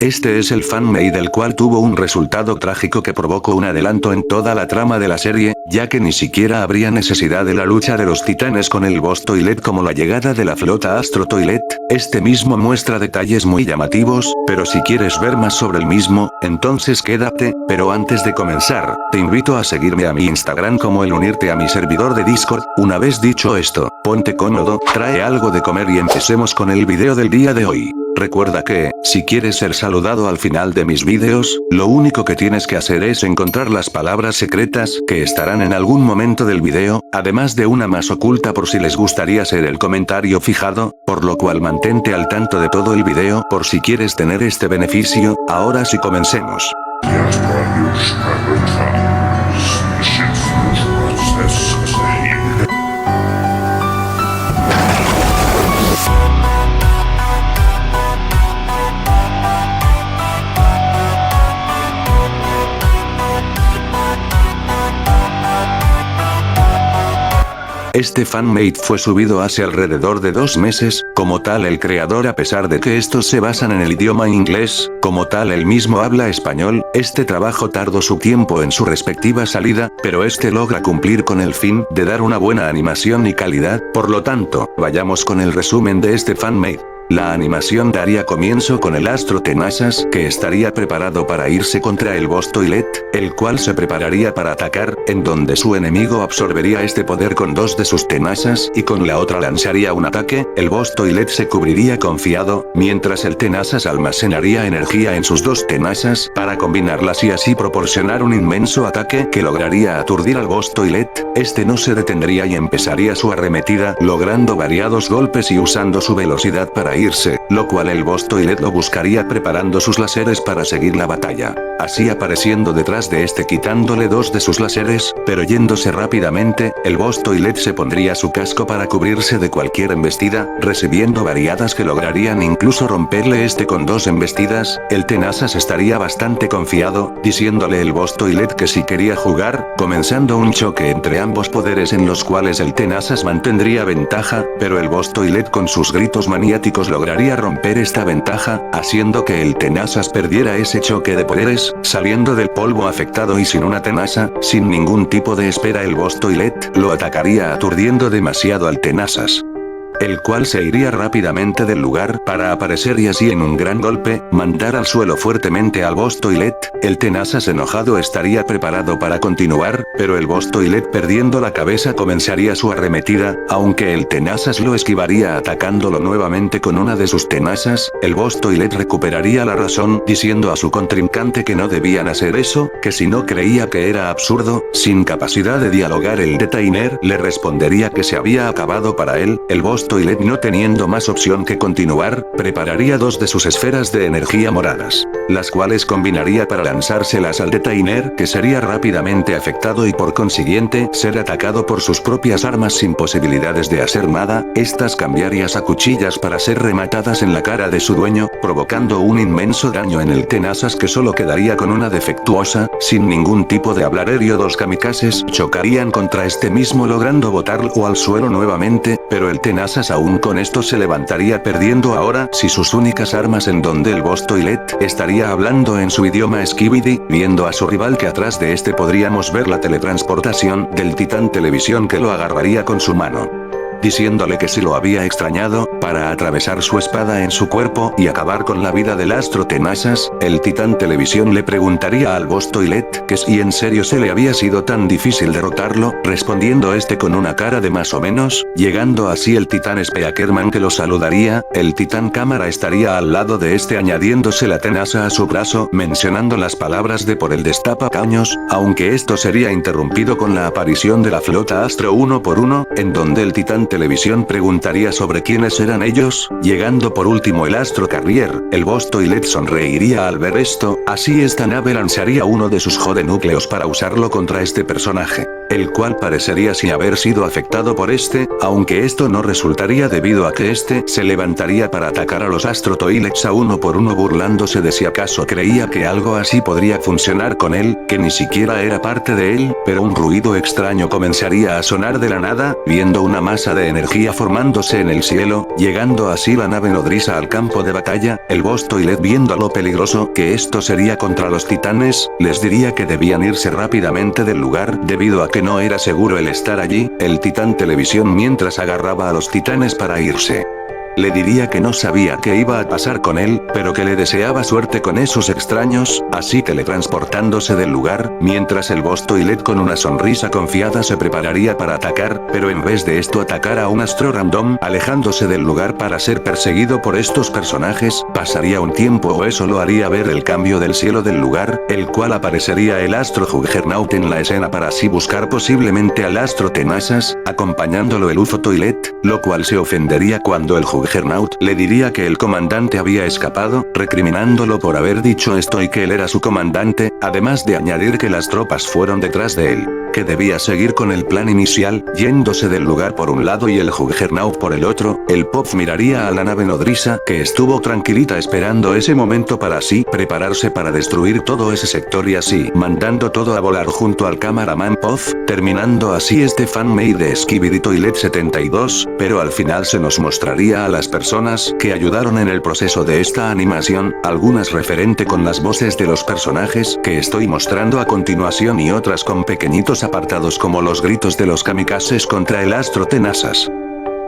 Este es el fanmade del cual tuvo un resultado trágico que provocó un adelanto en toda la trama de la serie, ya que ni siquiera habría necesidad de la lucha de los titanes con el Boss Toilet como la llegada de la flota Astro Toilet. Este mismo muestra detalles muy llamativos, pero si quieres ver más sobre el mismo, entonces quédate, pero antes de comenzar, te invito a seguirme a mi Instagram como el unirte a mi servidor de Discord. Una vez dicho esto, ponte cómodo, trae algo de comer y empecemos con el video del día de hoy. Recuerda que, si quieres ser saludado al final de mis vídeos, lo único que tienes que hacer es encontrar las palabras secretas que estarán en algún momento del video, además de una más oculta por si les gustaría ser el comentario fijado, por lo cual mantente al tanto de todo el video por si quieres tener este beneficio. Ahora sí comencemos. Este fanmade fue subido hace alrededor de 2 meses, como tal el creador, a pesar de que estos se basan en el idioma inglés, como tal él mismo habla español, este trabajo tardó su tiempo en su respectiva salida, pero este logra cumplir con el fin de dar una buena animación y calidad. Por lo tanto, vayamos con el resumen de este fanmade. La animación daría comienzo con el Astro Tenazas, que estaría preparado para irse contra el Boss Toilet, el cual se prepararía para atacar, en donde su enemigo absorbería este poder con 2 de sus tenazas y con la otra lanzaría un ataque. El Boss Toilet se cubriría confiado, mientras el Tenazas almacenaría energía en sus 2 tenazas para combinarlas y así proporcionar un inmenso ataque que lograría aturdir al Boss Toilet. Este no se detendría y empezaría su arremetida, logrando variados golpes y usando su velocidad para irse, lo cual el Boss Toilet lo buscaría preparando sus láseres para seguir la batalla. Así apareciendo detrás de este quitándole 2 de sus láseres, pero yéndose rápidamente, el Boss Toilet se pondría su casco para cubrirse de cualquier embestida, recibiendo variadas que lograrían incluso romperle este con 2 embestidas. El Tenazas estaría bastante confiado, diciéndole el Boss Toilet que si quería jugar, comenzando un choque entre ambos poderes en los cuales el Tenazas mantendría ventaja, pero el Boss Toilet con sus gritos maniáticos lograría romper esta ventaja, haciendo que el Tenazas perdiera ese choque de poderes, saliendo del polvo afectado y sin una tenaza. Sin ningún tipo de espera el Boss Toilet lo atacaría aturdiendo demasiado al Tenazas, el cual se iría rápidamente del lugar para aparecer y así en un gran golpe, mandar al suelo fuertemente al Boss Toilet. El Tenazas enojado estaría preparado para continuar, pero el Boss Toilet perdiendo la cabeza comenzaría su arremetida, aunque el Tenazas lo esquivaría atacándolo nuevamente con una de sus tenazas. El Boss Toilet recuperaría la razón diciendo a su contrincante que no debían hacer eso, que si no creía que era absurdo. Sin capacidad de dialogar el Detainer le respondería que se había acabado para él. El Boss Toilet, no teniendo más opción que continuar, prepararía 2 de sus esferas de energía moradas, las cuales combinaría para lanzárselas al Detainer, que sería rápidamente afectado y por consiguiente ser atacado por sus propias armas sin posibilidades de hacer nada. Estas cambiarían a cuchillas para ser rematadas en la cara de su dueño, provocando un inmenso daño en el Tenazas, que solo quedaría con una defectuosa. Sin ningún tipo de hablar aéreo, 2 kamikazes chocarían contra este mismo logrando botarlo al suelo nuevamente, pero el Tenazas aún con esto se levantaría perdiendo ahora si sus únicas armas, en donde el Boss Toilet estaría hablando en su idioma Skibidi, viendo a su rival que atrás de este podríamos ver la teletransportación del Titán Televisión que lo agarraría con su mano, diciéndole que si lo había extrañado, para atravesar su espada en su cuerpo y acabar con la vida del Astro Tenazas. El Titán Televisión le preguntaría al Boss Toilet que si en serio se le había sido tan difícil derrotarlo, respondiendo este con una cara de más o menos, llegando así el Titán Speakerman que lo saludaría. El Titán Cámara estaría al lado de este añadiéndose la tenaza a su brazo, mencionando las palabras de por el destapacaños, aunque esto sería interrumpido con la aparición de la flota Astro 1 por 1, en donde el Titán Televisión preguntaría sobre quiénes eran ellos, llegando por último el Astro Carrier. El Boss Toilet sonreiría al ver esto, así esta nave lanzaría uno de sus Jode núcleos para usarlo contra este personaje. el cual parecería sí haber sido afectado por este, aunque esto no resultaría debido a que este se levantaría para atacar a los Astro Toilets a uno por uno, burlándose de si acaso creía que algo así podría funcionar con él, que ni siquiera era parte de él, pero un ruido extraño comenzaría a sonar de la nada, viendo una masa de energía formándose en el cielo, llegando así la nave nodriza al campo de batalla. El Boss Toilet, viendo lo peligroso que esto sería contra los titanes, les diría que debían irse rápidamente del lugar debido a que no era seguro el estar allí. El Titán Televisión, mientras agarraba a los titanes para irse, le diría que no sabía qué iba a pasar con él, pero que le deseaba suerte con esos extraños, así teletransportándose del lugar, mientras el Boss Toilet con una sonrisa confiada se prepararía para atacar, pero en vez de esto atacar a un astro random, alejándose del lugar para ser perseguido por estos personajes. Pasaría un tiempo o eso lo haría ver el cambio del cielo del lugar, el cual aparecería el astro Juggernaut en la escena para así buscar posiblemente al astro Tenazas, acompañándolo el UFO Toilet, lo cual se ofendería cuando el Juggernaut le diría que el comandante había escapado, recriminándolo por haber dicho esto y que él era su comandante, además de añadir que las tropas fueron detrás de él, que debía seguir con el plan inicial, yéndose del lugar por un lado y el Juggernaut por el otro. El Pop miraría a la nave nodriza, que estuvo tranquilita esperando ese momento para así prepararse para destruir todo ese sector y así mandando todo a volar junto al cameraman Puff, terminando así este fanmade de Skibidi Toilet 72, pero al final se nos mostraría a las personas que ayudaron en el proceso de esta animación, algunas referente con las voces de los personajes que estoy mostrando a continuación y otras con pequeñitos apartados como los gritos de los kamikazes contra el astro Tenazas.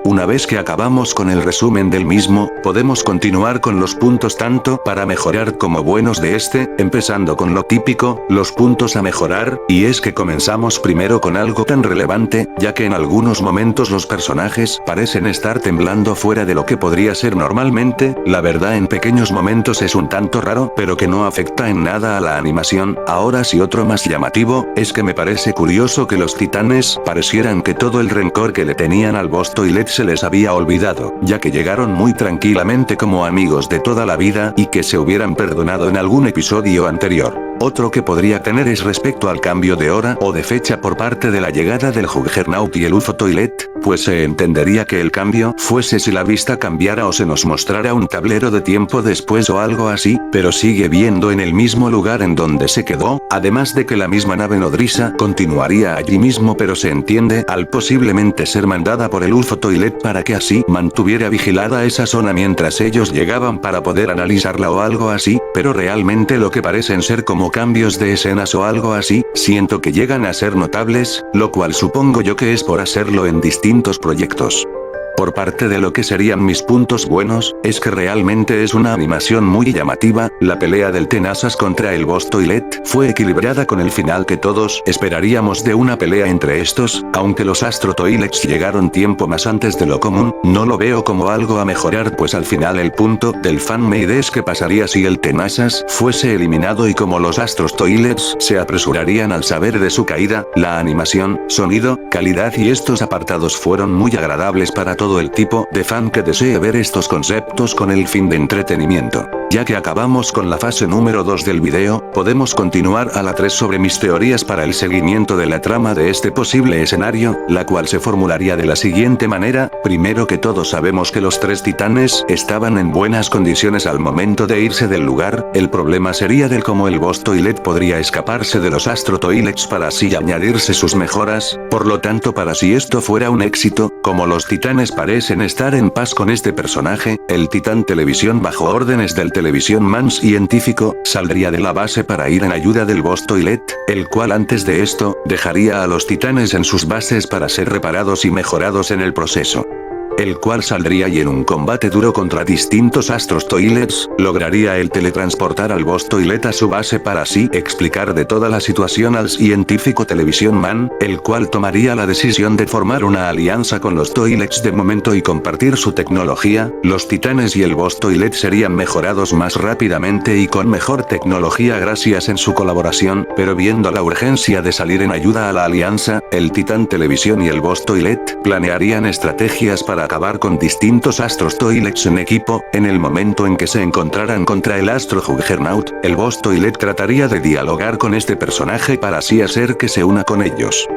Una vez que acabamos con el resumen del mismo, podemos continuar con los puntos tanto para mejorar como buenos de este, empezando con lo típico, los puntos a mejorar, y es que comenzamos primero con algo tan relevante, ya que en algunos momentos los personajes parecen estar temblando fuera de lo que podría ser normalmente. La verdad, en pequeños momentos es un tanto raro, pero que no afecta en nada a la animación. Ahora sí, otro más llamativo, es que me parece curioso que los titanes parecieran que todo el rencor que le tenían al Boss Toilet se les había olvidado, ya que llegaron muy tranquilamente como amigos de toda la vida y que se hubieran perdonado en algún episodio anterior. Otro que podría tener es respecto al cambio de hora o de fecha por parte de la llegada del Juggernaut y el UFO Toilet, pues se entendería que el cambio fuese si la vista cambiara o se nos mostrara un tablero de tiempo después o algo así, pero sigue viendo en el mismo lugar en donde se quedó, además de que la misma nave nodriza continuaría allí mismo, pero se entiende al posiblemente ser mandada por el UFO Toilet para que así mantuviera vigilada esa zona mientras ellos llegaban para poder analizarla o algo así, pero realmente lo que parecen ser como cambios de escenas o algo así, siento que llegan a ser notables, lo cual supongo yo que es por hacerlo en distintos proyectos. Por parte de lo que serían mis puntos buenos, es que realmente es una animación muy llamativa. La pelea del Tenazas contra el Boss Toilet fue equilibrada con el final que todos esperaríamos de una pelea entre estos, aunque los Astro Toilets llegaron tiempo más antes de lo común. No lo veo como algo a mejorar, pues al final el punto del fanmade es que pasaría si el Tenazas fuese eliminado y como los Astros Toilets se apresurarían al saber de su caída. La animación, sonido, calidad y estos apartados fueron muy agradables para todo el tipo de fan que desee ver estos conceptos con el fin de entretenimiento. Ya que acabamos con la fase número 2 del video, podemos continuar a la 3 sobre mis teorías para el seguimiento de la trama de este posible escenario, la cual se formularía de la siguiente manera. Primero que todo, sabemos que los tres titanes estaban en buenas condiciones al momento de irse del lugar. El problema sería del cómo el Boss Toilet podría escaparse de los Astro Toilets para así añadirse sus mejoras. Por lo tanto, para si esto fuera un éxito, como los titanes parecen estar en paz con este personaje, el Titán Televisión bajo órdenes del Televisión Man científico, saldría de la base para ir en ayuda del Boss Toilet, el cual antes de esto, dejaría a los titanes en sus bases para ser reparados y mejorados en el proceso. El cual saldría y en un combate duro contra distintos Astros Toilets, lograría el teletransportar al Boss Toilet a su base para así explicar de toda la situación al científico Televisión Man, el cual tomaría la decisión de formar una alianza con los Toilets de momento y compartir su tecnología. Los titanes y el Boss Toilet serían mejorados más rápidamente y con mejor tecnología gracias en su colaboración, pero viendo la urgencia de salir en ayuda a la alianza, el Titán Televisión y el Boss Toilet planearían estrategias para acabar con distintos Astros Toilets en equipo. En el momento en que se encontraran contra el Astro Juggernaut, el Boss Toilet trataría de dialogar con este personaje para así hacer que se una con ellos.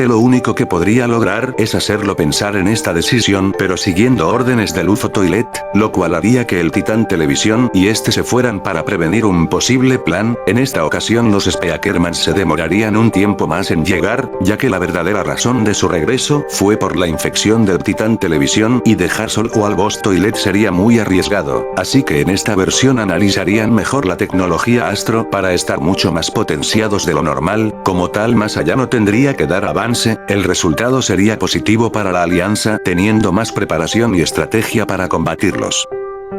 Lo único que podría lograr es hacerlo pensar en esta decisión, pero siguiendo órdenes del UFO Toilet, lo cual haría que el Titán Televisión y se fueran para prevenir un posible plan. En esta ocasión los Speakerman se demorarían un tiempo más en llegar, ya que la verdadera razón de su regreso fue por la infección del Titán Televisión y dejar solo al Boss Toilet sería muy arriesgado, así que en esta versión analizarían mejor la tecnología Astro para estar mucho más potenciados de lo normal, como tal más allá no tendría que dar avance, el resultado sería positivo para la alianza teniendo más preparación y estrategia para combatirlos.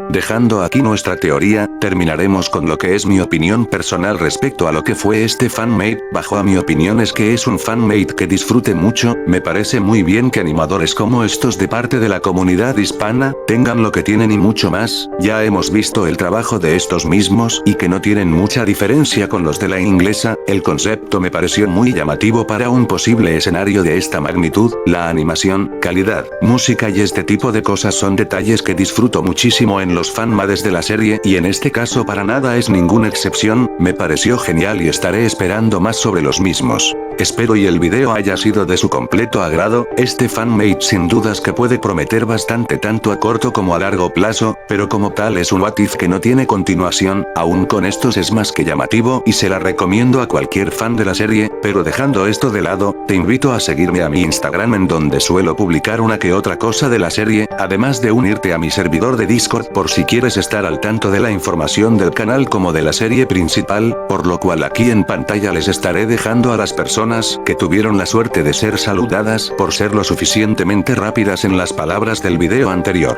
Dejando aquí nuestra teoría, terminaremos con lo que es mi opinión personal respecto a lo que fue este fanmade. Bajo a mi opinión es que es un fanmade que disfrute mucho, me parece muy bien que animadores como estos de parte de la comunidad hispana, tengan lo que tienen y mucho más, ya hemos visto el trabajo de estos mismos y que no tienen mucha diferencia con los de la inglesa, el concepto me pareció muy llamativo para un posible escenario de esta magnitud, la animación, calidad, música y este tipo de cosas son detalles que disfruto muchísimo en los fanmades de la serie y en este caso para nada es ninguna excepción, me pareció genial y estaré esperando más sobre los mismos. Espero y el video haya sido de su completo agrado, este fanmade sin dudas que puede prometer bastante tanto a corto como a largo plazo, pero como tal es un what if que no tiene continuación, aún con estos es más que llamativo y se la recomiendo a cualquier fan de la serie, pero dejando esto de lado, te invito a seguirme a mi Instagram en donde suelo publicar una que otra cosa de la serie, además de unirte a mi servidor de Discord por si quieres estar al tanto de la información del canal como de la serie principal, por lo cual aquí en pantalla les estaré dejando a las personas que tuvieron la suerte de ser saludadas por ser lo suficientemente rápidas en las palabras del video anterior.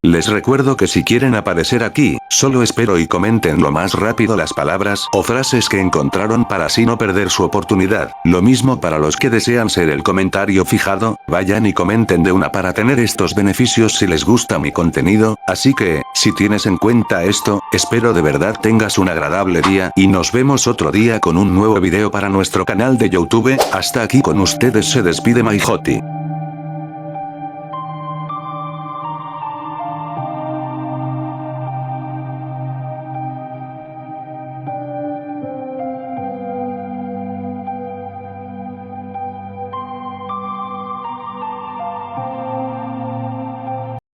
Les recuerdo que si quieren aparecer aquí, solo espero y comenten lo más rápido las palabras o frases que encontraron para así no perder su oportunidad. Lo mismo para los que desean ser el comentario fijado, vayan y comenten de una para tener estos beneficios si les gusta mi contenido, así que, si tienes en cuenta esto, espero de verdad tengas un agradable día y nos vemos otro día con un nuevo video para nuestro canal de YouTube, hasta aquí con ustedes se despide MyJoti.